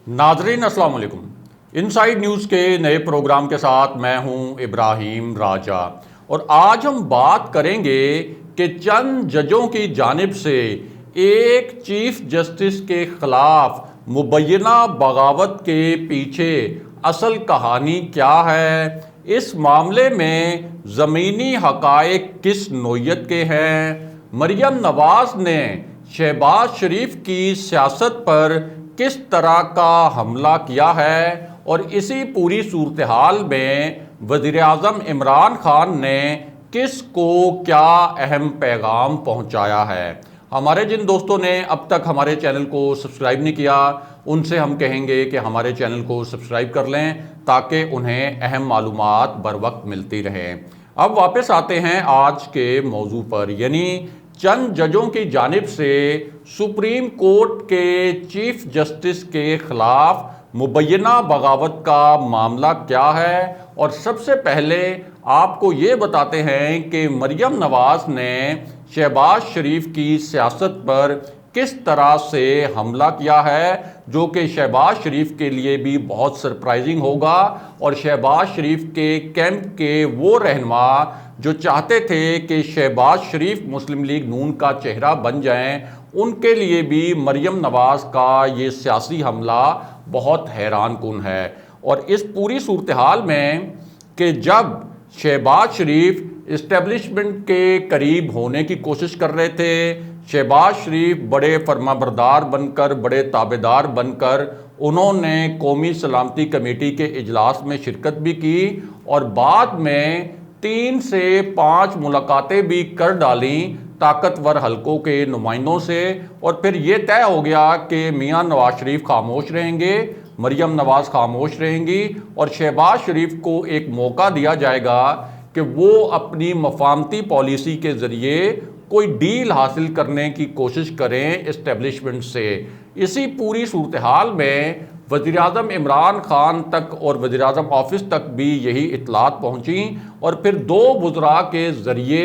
नाजरीन अस्सलाम वालेकुम। इनसाइड न्यूज़ के नए प्रोग्राम के साथ मैं हूं इब्राहिम राजा और आज हम बात करेंगे कि चंद जजों की जानिब से एक चीफ जस्टिस के खिलाफ मुबैना बगावत के पीछे असल कहानी क्या है, इस मामले में ज़मीनी हकायक किस नोयत के हैं, मरियम नवाज़ ने शहबाज शरीफ की सियासत पर किस तरह का हमला किया है और इसी पूरी सूरत हाल में वज़ीर आज़म इमरान खान ने किस को क्या अहम पैगाम पहुंचाया है। हमारे जिन दोस्तों ने अब तक हमारे चैनल को सब्सक्राइब नहीं किया उनसे हम कहेंगे कि हमारे चैनल को सब्सक्राइब कर लें ताकि उन्हें अहम मालूमात बर वक्त मिलती रहें। अब वापस आते हैं आज के मौजू पर, यानी चंद जजों की जानिब से सुप्रीम कोर्ट के चीफ जस्टिस के खिलाफ मुबैना बगावत का मामला क्या है। और सबसे पहले आपको ये बताते हैं कि मरियम नवाज़ ने शहबाज शरीफ की सियासत पर किस तरह से हमला किया है, जो कि शहबाज शरीफ के लिए भी बहुत सरप्राइजिंग होगा और शहबाज शरीफ के कैंप के वो रहनुमा जो चाहते थे कि शहबाज शरीफ मुस्लिम लीग नून का चेहरा बन जाएं, उनके लिए भी मरियम नवाज़ का ये सियासी हमला बहुत हैरान कुन है। और इस पूरी सूरत हाल में कि जब शहबाज शरीफ इस्टेब्लिशमेंट के करीब होने की कोशिश कर रहे थे, शहबाज शरीफ बड़े फरमाबरदार बनकर, बड़े ताबेदार बनकर उन्होंने कौमी सलामती कमेटी के इजलास में शिरकत भी की और बाद में 3 से 5 मुलाकातें भी कर डाली ताकतवर हलकों के नुमाइंदों से, और फिर ये तय हो गया कि मियां नवाज शरीफ खामोश रहेंगे, मरियम नवाज़ खामोश रहेंगी और शहबाज शरीफ को एक मौका दिया जाएगा कि वो अपनी मफामती पॉलिसी के ज़रिए कोई डील हासिल करने की कोशिश करें इस्टेब्लिशमेंट से। इसी पूरी सूरत हाल में वज़ीर आज़म इमरान खान तक और वज़ीर आज़म ऑफिस तक भी यही इत्तलात पहुंची और फिर 2 वज़रा के ज़रिए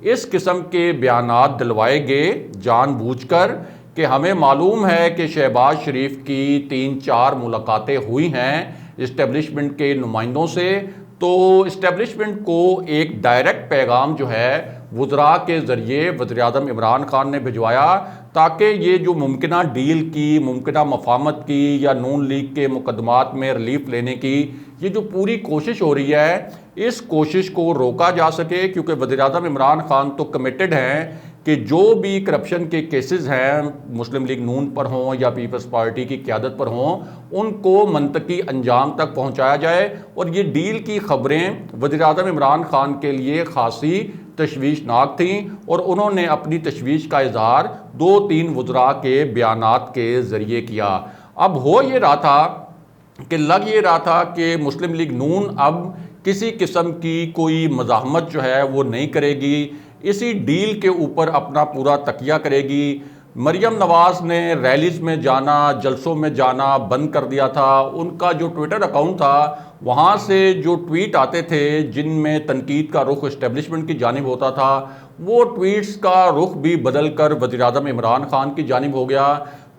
इस किस्म के बयानात दिलवाए गए जानबूझकर कि हमें मालूम है कि शहबाज शरीफ की 3-4 मुलाकातें हुई हैं इस्टेब्लिशमेंट के नुमाइंदों से, तो इस्टेब्लिशमेंट को एक डायरेक्ट पैगाम जो है वज़रा के ज़रिए वज़ीर आज़म इमरान खान ने भिजवाया ताकि ये जो मुमकिना डील की, मुमकिना मफाहमत की या नून लीग के मुकदमात में रिलीफ लेने की ये जो पूरी कोशिश हो रही है, इस कोशिश को रोका जा सके, क्योंकि वज़ीर आज़म इमरान खान तो कमिटेड हैं कि जो भी करप्शन के केसेस हैं मुस्लिम लीग नून पर हों या पीपल्स पार्टी की क़यादत पर हों, उनको मंतकी अंजाम तक पहुंचाया जाए। और ये डील की खबरें वज़ीर आज़म इमरान खान के लिए खासी तशवीशनाक थीं और उन्होंने अपनी तशवीश का इजहार 2-3 वज़रा के बयानात के ज़रिए किया। अब हो ये रहा था कि लग ये रहा था कि मुस्लिम लीग नून अब किसी किस्म की कोई मज़ाहमत जो है वो नहीं करेगी, इसी डील के ऊपर अपना पूरा तकिया करेगी। मरियम नवाज़ ने रैलीज़ में जाना, जलसों में जाना बंद कर दिया था। उनका जो ट्विटर अकाउंट था वहाँ से जो ट्वीट आते थे जिनमें तनकीद का रुख इस्टेब्लिशमेंट की जानिब होता था, वो ट्वीट्स का रुख भी बदल कर वज़ीर आज़म इमरान खान की जानिब हो गया।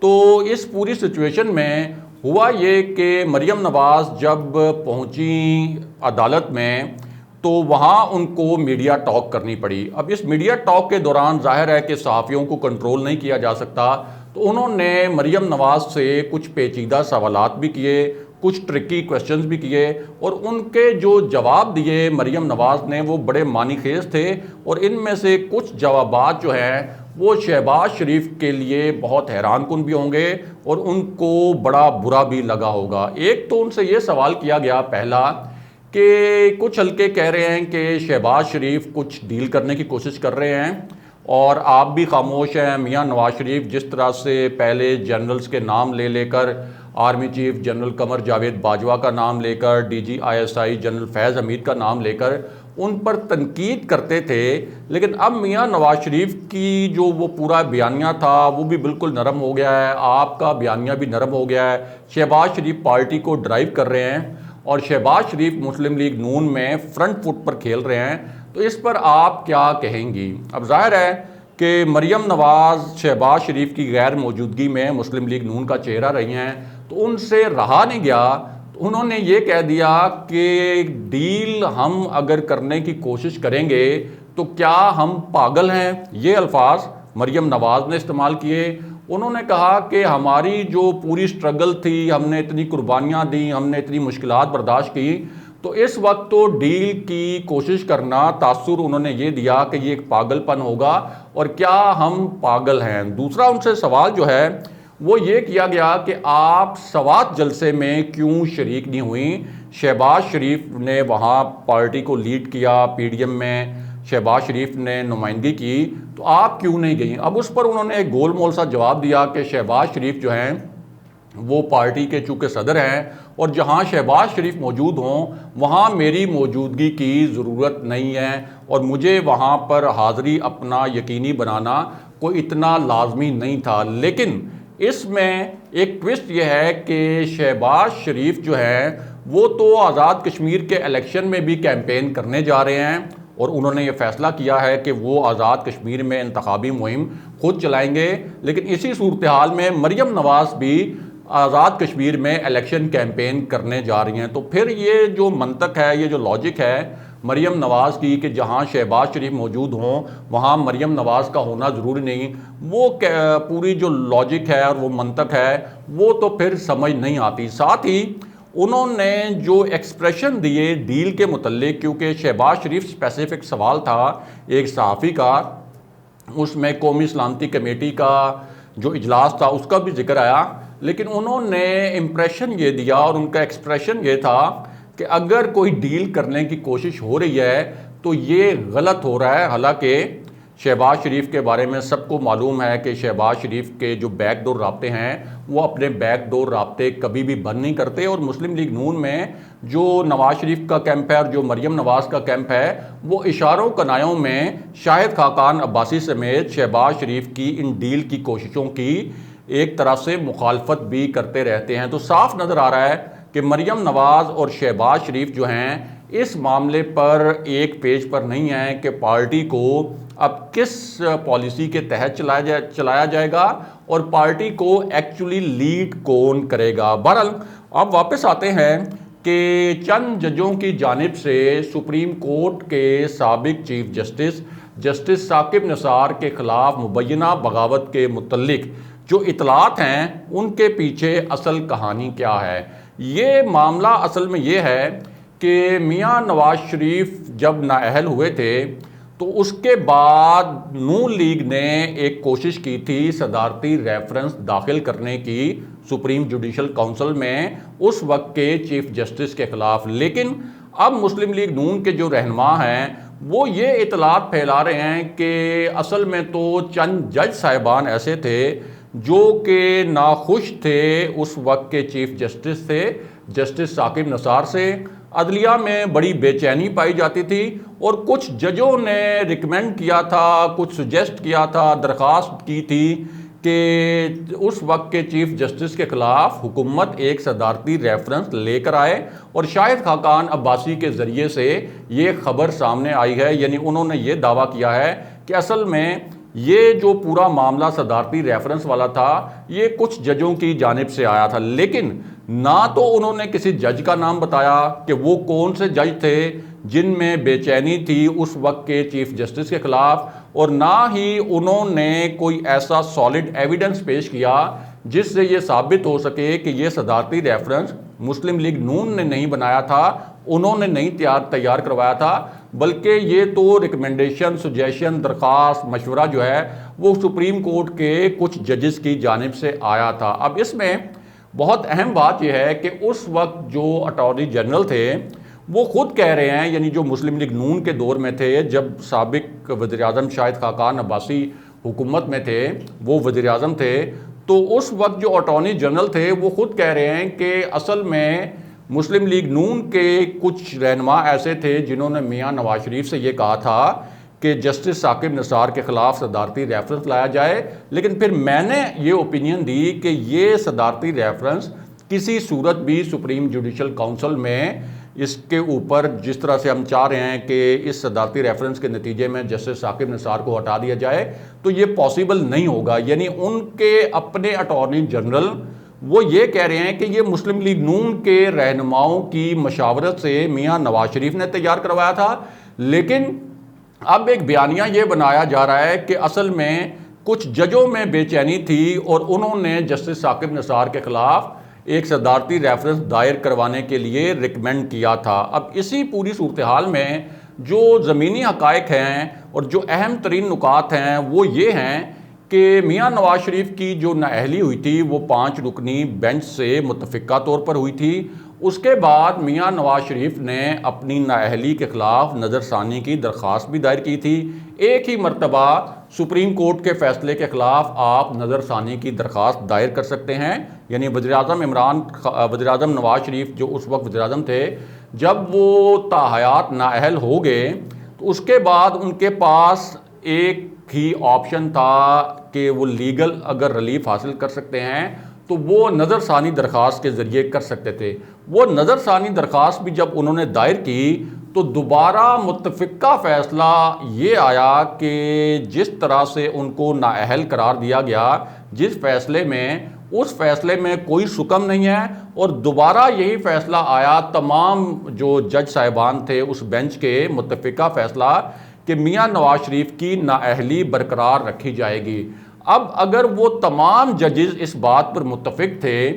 तो इस पूरी सिचुएशन में हुआ ये कि मरियम नवाज़ जब पहुँची अदालत में तो वहाँ उनको मीडिया टॉक करनी पड़ी। अब इस मीडिया टॉक के दौरान जाहिर है कि सहाफ़ियों को कंट्रोल नहीं किया जा सकता, तो उन्होंने मरियम नवाज़ से कुछ पेचीदा सवालात भी किए, कुछ ट्रिकी क्वेश्चंस भी किए और उनके जो जवाब दिए मरियम नवाज़ ने वो बड़े मानीखेज थे और इनमें से कुछ जवाबात जो हैं वो शहबाज शरीफ के लिए बहुत हैरान कुन भी होंगे और उनको बड़ा बुरा भी लगा होगा। एक तो उनसे ये सवाल किया गया पहला कि कुछ हल्के कह रहे हैं कि शहबाज शरीफ कुछ डील करने की कोशिश कर रहे हैं और आप भी खामोश हैं। मियां नवाज शरीफ जिस तरह से पहले जनरल्स के नाम ले लेकर, army chief general Qamar Javed Bajwa का नाम लेकर, DGISI जनरल फैज़ हमीद का नाम लेकर उन पर तनकीद करते थे, लेकिन अब मियां नवाज शरीफ की जो वो पूरा बयानिया था वो भी बिल्कुल नरम हो गया है, आपका बयानिया भी नरम हो गया है। शहबाज शरीफ पार्टी को ड्राइव कर रहे हैं और शहबाज शरीफ मुस्लिम लीग नून में फ्रंट फुट पर खेल रहे हैं, तो इस पर आप क्या कहेंगी। अब जाहिर है कि मरियम नवाज़ शहबाज शरीफ की गैर मौजूदगी में मुस्लिम लीग नून का चेहरा रही हैं, तो उनसे रहा नहीं गया, तो उन्होंने ये कह दिया कि डील हम अगर करने की कोशिश करेंगे तो क्या हम पागल हैं। ये अल्फाज मरियम नवाज़ ने इस्तेमाल किए। उन्होंने कहा कि हमारी जो पूरी स्ट्रगल थी, हमने इतनी कुर्बानियाँ दी, हमने इतनी मुश्किलात बर्दाश्त की, तो इस वक्त तो डील की कोशिश करना, तासुर उन्होंने ये दिया कि ये एक पागलपन होगा और क्या हम पागल हैं। दूसरा उनसे सवाल जो है वो ये किया गया कि आप सवात जलसे में क्यों शरीक नहीं हुई। शहबाज शरीफ ने वहाँ पार्टी को लीड किया, पीडीएम में शहबाज शरीफ ने नुमाइंदगी की, तो आप क्यों नहीं गई। अब उस पर उन्होंने एक गोल मोल सा जवाब दिया कि शहबाज शरीफ जो हैं वो पार्टी के चूँकि सदर हैं और जहाँ शहबाज शरीफ मौजूद हों वहाँ मेरी मौजूदगी की ज़रूरत नहीं है और मुझे वहाँ पर हाज़िरी अपना यकीनी बनाना कोई इतना लाजमी नहीं था। लेकिन इसमें एक ट्विस्ट यह है कि शहबाज शरीफ जो है वो तो आज़ाद कश्मीर के इलेक्शन में भी कैंपेन करने जा रहे हैं और उन्होंने ये फैसला किया है कि वो आज़ाद कश्मीर में इंतखाबी मुहिम खुद चलाएंगे। लेकिन इसी सूरत हाल में मरियम नवाज़ भी आज़ाद कश्मीर में इलेक्शन कैंपेन करने जा रही हैं। तो फिर ये जो मंतक है, ये जो लॉजिक है मरियम नवाज़ की कि जहां शहबाज शरीफ मौजूद हों वहां मरियम नवाज़ का होना ज़रूरी नहीं, वो पूरी जो लॉजिक है और वो मंतक है वो तो फिर समझ नहीं आती। साथ ही उन्होंने जो एक्सप्रेशन दिए डील के मुतल्लिक, क्योंकि शहबाज शरीफ स्पेसिफिक सवाल था एक सहाफ़ी का, उसमें कौमी सलामती कमेटी का जो इजलास था उसका भी जिक्र आया, लेकिन उन्होंने इम्प्रेशन ये दिया और उनका एक्सप्रेशन ये था कि अगर कोई डील करने की कोशिश हो रही है तो ये गलत हो रहा है। हालांकि शहबाज शरीफ के बारे में सबको मालूम है कि शहबाज शरीफ के जो बैकडोर राब्ते हैं वो अपने बैकडोर राब्ते कभी भी बंद नहीं करते और मुस्लिम लीग नून में जो नवाज शरीफ का कैंप है और जो मरियम नवाज़ का कैंप है वो इशारों कनायों में शाहिद खाकान अब्बासी समेत शहबाज शरीफ की इन डील की कोशिशों की एक तरह से मुखालफत भी करते रहते हैं। तो साफ नज़र आ रहा है कि मरियम नवाज़ और शहबाज शरीफ जो हैं इस मामले पर एक पेज पर नहीं है कि पार्टी को अब किस पॉलिसी के तहत चलाया जाएगा और पार्टी को एक्चुअली लीड कौन करेगा। बहरहाल अब वापस आते हैं कि चंद जजों की जानिब से सुप्रीम कोर्ट के साबिक चीफ जस्टिस साकिब निसार के खिलाफ मुबैना बगावत के मुतल्लिक जो इतलात हैं उनके पीछे असल कहानी क्या है। ये मामला असल में ये है कि मियां नवाज शरीफ जब नाअहल हुए थे तो उसके बाद नून लीग ने एक कोशिश की थी सदारती रेफरेंस दाखिल करने की सुप्रीम जुडिशल काउंसिल में उस वक्त के चीफ जस्टिस के खिलाफ। लेकिन अब मुस्लिम लीग नून के जो रहनुमा हैं वो ये इतलात फैला रहे हैं कि असल में तो चंद जज साहिबान ऐसे थे जो कि नाखुश थे उस वक्त के चीफ जस्टिस से, जस्टिस साकिब निसार से। अदलिया में बड़ी बेचैनी पाई जाती थी और कुछ जजों ने रिकमेंड किया था, कुछ सुजेस्ट किया था, दरख्वास्त की थी कि उस वक्त के चीफ जस्टिस के खिलाफ हुकूमत एक सदारती रेफरेंस लेकर आए और शाहिद खाकान अब्बासी के ज़रिए से ये खबर सामने आई है। यानी उन्होंने ये दावा किया है कि असल में ये जो पूरा मामला सदारती रेफरेंस वाला था ये कुछ जजों की जानिब से आया था, लेकिन ना तो उन्होंने किसी जज का नाम बताया कि वो कौन से जज थे जिनमें बेचैनी थी उस वक्त के चीफ जस्टिस के खिलाफ, और ना ही उन्होंने कोई ऐसा सॉलिड एविडेंस पेश किया जिससे ये साबित हो सके कि ये सदारती रेफरेंस मुस्लिम लीग नून ने नहीं बनाया था, उन्होंने नहीं तैयार करवाया था, बल्कि ये तो रिकमेंडेशन, सुजेशन, दरख्वास्त, मशवरा जो है वो सुप्रीम कोर्ट के कुछ जजेस की जानिब से आया था। अब इसमें बहुत अहम बात यह है कि उस वक्त जो अटॉर्नी जनरल थे वो खुद कह रहे हैं, यानी जो मुस्लिम लीग नून के दौर में थे जब साबिक वज़ीर-ए-आज़म शाहिद खाकान अब्बासी हुकूमत में थे, वो वज़ीर-ए-आज़म थे, तो उस वक्त जो अटॉर्नी जनरल थे वो खुद कह रहे हैं कि असल में मुस्लिम लीग नून के कुछ रहनुमा ऐसे थे जिन्होंने मियां नवाज शरीफ से ये कहा था कि जस्टिस साकिब निसार के खिलाफ सदारती रेफरेंस लाया जाए, लेकिन फिर मैंने ये ओपिनियन दी कि ये सदारती रेफरेंस किसी सूरत भी सुप्रीम जुडिशल काउंसिल में इसके ऊपर जिस तरह से हम चाह रहे हैं कि इस सदारती रेफरेंस के नतीजे में जस्टिस साकिब निसार को हटा दिया जाए तो ये पॉसिबल नहीं होगा। यानी उनके अपने अटॉर्नी जनरल वो ये कह रहे हैं कि ये मुस्लिम लीग नून के रहनुमाओं की मशावरत से मियां नवाज शरीफ ने तैयार करवाया था। लेकिन अब एक बयानिया ये बनाया जा रहा है कि असल में कुछ जजों में बेचैनी थी और उन्होंने जस्टिस साकिब निसार के खिलाफ एक सदारती रेफरेंस दायर करवाने के लिए रिकमेंड किया था। अब इसी पूरी सूरत हाल में जो ज़मीनी हक़ाइक़ हैं और जो अहम तरीन नुकात हैं वो ये हैं कि मियां नवाज शरीफ की जो नाअहली हुई थी वो 5 रुकनी बेंच से मुतफ़िक़ा तौर पर हुई थी। उसके बाद मियां नवाज शरीफ ने अपनी नाअहली के ख़िलाफ़ नज़रसानी की दरख्वास्त भी दायर की थी। एक ही मरतबा सुप्रीम कोर्ट के फ़ैसले के ख़िलाफ़ आप नज़रसानी की दरख्वास्त दायर कर सकते हैं। यानी वज़ीर-ए-आज़म नवाज शरीफ जो उस वक्त वज़ीर-ए-आज़म थे, जब वो ताहयात नाअहल हो गए तो उसके बाद उनके पास एक ही ऑप्शन था कि वो लीगल अगर रिलीफ हासिल कर सकते हैं तो वो नज़रसानी दरख्वास्त के ज़रिए कर सकते थे। वो नज़रसानी दरख्वास्त भी जब उन्होंने दायर की तो दोबारा मुत्तफ़िक़ा फ़ैसला ये आया कि जिस तरह से उनको नाअहल करार दिया गया, जिस फ़ैसले में उस फैसले में कोई शुकम नहीं है और दोबारा यही फ़ैसला आया तमाम जो जज साहिबान थे उस बेंच के मुत्तफ़िक़ा फ़ैसला कि मियां नवाज शरीफ की नाअहली बरकरार रखी जाएगी। अब अगर वो तमाम जजेस इस बात पर मुत्तफ़िक़ थे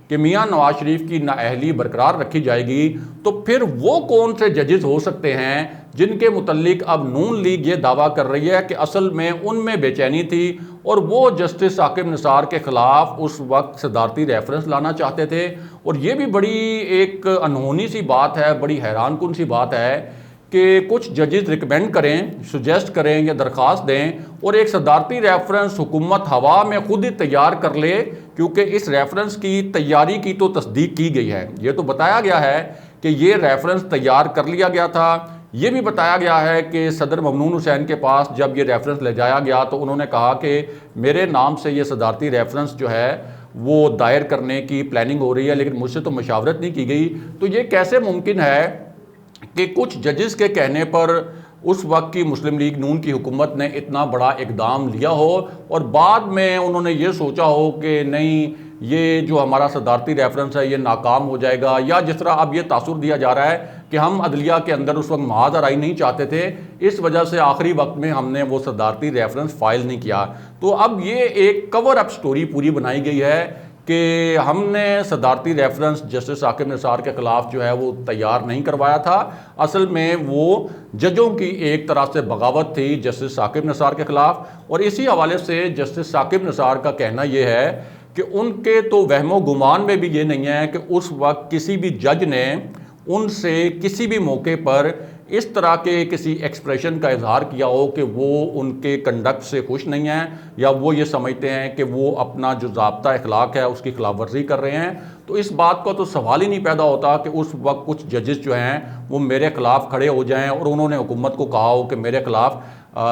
कि मियां नवाज शरीफ की नाअहली बरकरार रखी जाएगी, तो फिर वो कौन से जजेस हो सकते हैं जिनके मुतल्लिक अब नून लीग ये दावा कर रही है कि असल में उनमें बेचैनी थी और वो जस्टिस साकिब निसार के ख़िलाफ़ उस वक्त सदारती रेफरेंस लाना चाहते थे। और ये भी बड़ी एक अनहोनी सी बात है, बड़ी हैरान कुन सी बात है कि कुछ जजेस रिकमेंड करें, सुजेस्ट करें या दरख्वास्त दें और एक सदारती रेफरेंस हुकूमत हवा में खुद ही तैयार कर ले, क्योंकि इस रेफरेंस की तैयारी की तो तस्दीक की गई है। ये तो बताया गया है कि ये रेफरेंस तैयार कर लिया गया था। ये भी बताया गया है कि सदर ममनून हुसैन के पास जब ये रेफरेंस ले जाया गया तो उन्होंने कहा कि मेरे नाम से ये सदारती रेफरेंस जो है वो दायर करने की प्लानिंग हो रही है, लेकिन मुझसे तो मशावरत नहीं की गई। तो ये कैसे मुमकिन है कि कुछ जजेस के कहने पर उस वक्त की मुस्लिम लीग नून की हुकूमत ने इतना बड़ा इकदाम लिया हो और बाद में उन्होंने ये सोचा हो कि नहीं, ये जो हमारा सदारती रेफरेंस है ये नाकाम हो जाएगा, या जिस तरह अब ये तासुर दिया जा रहा है कि हम अदलिया के अंदर उस वक्त महाज आराई नहीं चाहते थे, इस वजह से आखिरी वक्त में हमने वो सदारती रेफरेंस फाइल नहीं किया। तो अब ये एक कवर अप स्टोरी पूरी बनाई गई है कि हमने सदारती रेफरेंस जस्टिस साकिब निसार के ख़िलाफ़ जो है वो तैयार नहीं करवाया था। असल में वो जजों की एक तरह से बगावत थी जस्टिस साकिब निसार के ख़िलाफ़। और इसी हवाले से जस्टिस साकिब निसार का कहना ये है कि उनके तो वहमो गुमान में भी ये नहीं है कि उस वक्त किसी भी जज ने उनसे किसी भी मौके पर इस तरह के किसी एक्सप्रेशन का इजहार किया हो कि वो उनके कंडक्ट से खुश नहीं हैं या वो ये समझते हैं कि वो अपना जो ज़ाब्ता अखलाक है उसकी खिलाफ वर्जी कर रहे हैं। तो इस बात का तो सवाल ही नहीं पैदा होता कि उस वक्त कुछ जजेस जो हैं वो मेरे ख़िलाफ़ खड़े हो जाएं और उन्होंने हुकूमत को कहा हो कि मेरे ख़िलाफ़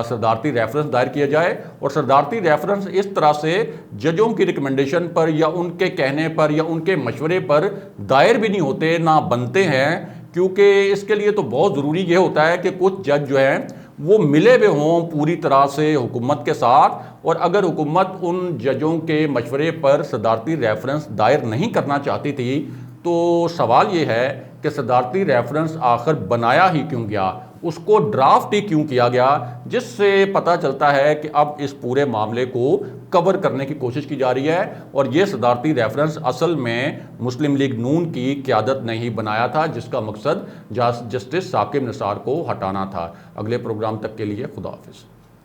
सदारती रेफरेंस दायर किया जाए। और सदारती रेफरेंस इस तरह से जजों की रिकमेंडेशन पर या उनके कहने पर या उनके मशवरे पर दायर भी नहीं होते, ना बनते हैं, क्योंकि इसके लिए तो बहुत ज़रूरी ये होता है कि कुछ जज जो हैं वो मिले हुए हों पूरी तरह से हुकूमत के साथ। और अगर हुकूमत उन जजों के मशवरे पर सदारती रेफरेंस दायर नहीं करना चाहती थी तो सवाल ये है कि सदारती रेफरेंस आखिर बनाया ही क्यों गया, उसको ड्राफ्ट ही क्यों किया गया, जिससे पता चलता है कि अब इस पूरे मामले को कवर करने की कोशिश की जा रही है। और ये सदारती रेफरेंस असल में मुस्लिम लीग नून की क़यादत ने ही बनाया था, जिसका मकसद जस्टिस साकिब निसार को हटाना था। अगले प्रोग्राम तक के लिए खुदा हाफिज़।